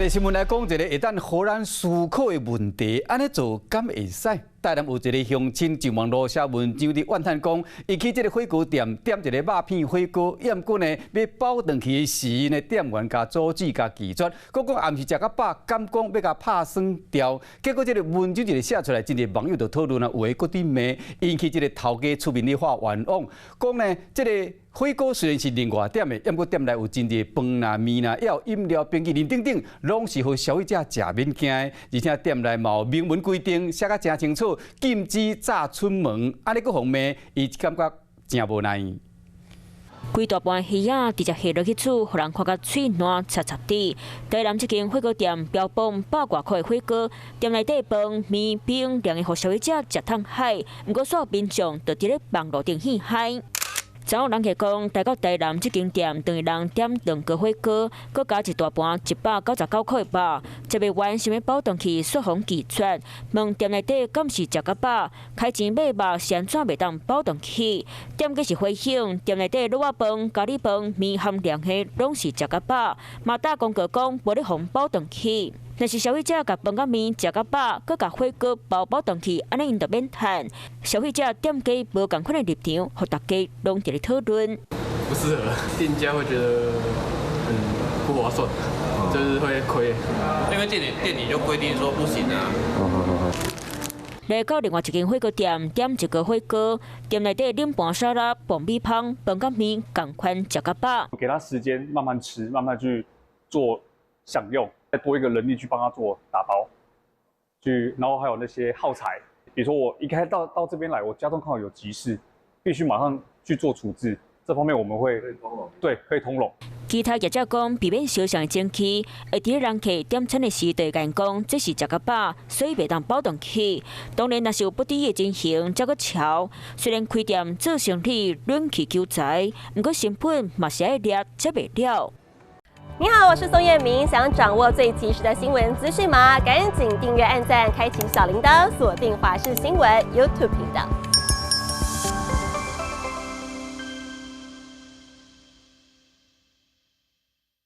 新闻来讲一个会当互咱思考的问题，安尼做敢会使？台南有一个乡亲上网络写文章伫怨叹讲，伊去这个火锅店点一个肉片火锅，验过呢要包回去的时呢，店员甲阻止甲拒绝，佮讲暗时食甲饱，敢讲要甲拍算掉。结果这个文章一个写出来，真侪网友就讨论啊，有诶搁伫骂，引起这个头家出面咧发冤枉，讲呢这个。火锅虽然是另外点的，不过店内有真侪饭啦、面啦，还有饮料、冰淇淋等等，拢是互消费者食免惊的。而且店内嘛有明文规定，写甲真清楚，禁止炸出门。安尼个方面，伊感觉真无耐。规大盘鱼仔直接下落去煮，互人看甲嘴烂插插滴。台南这间火锅店标榜100多块的火锅，店内底饭、面、冰凉的，互消费者食通嗨。不过所有民众就伫咧网络顶去嗨。昨有人客讲，来到台南这间店，等于人点2个火锅，佮加一大盘199块的肉，食袂完想要包顿去，煞风拒绝。问店内底敢是食甲饱？开钱买肉是安怎袂当包顿去？店家是回应，店内底卤仔饭、咖喱饭、面含凉的，拢是食甲饱。嘛打广告讲无咧互包顿去。若是消费者甲饭甲面食甲饱，佮甲火锅包顿去，安尼因就免趁。消费者店家无共款的立场，互大家拢伫咧讨论。不适合，店家会觉得不划算，就是会亏。因为店里就规定说不行啊。来到另外一间火锅店，点1个火锅，店内底冷盘沙拉、爆米香、饭甲面共款食甲饱。给他时间慢慢吃，慢慢去做享用。再多一个人力去帮他做打包，然后还有那些耗材，比如说我一开始到这边来，我家中刚好有急事，必须马上去做处置，这方面我们会可以通融。其他业者讲，避免小上争气，会伫人客点餐的时对甲因讲，这是食甲饱，所以袂当包顿去。当然，若是有不低的情形，则搁潮。虽然开店做生意论去求财，不过成本嘛是爱掠才袂了。你好，我是宋彦明。想掌握最及时的新闻资讯吗？赶紧订阅、按赞、开启小铃铛，锁定华视新闻 YouTube 频道。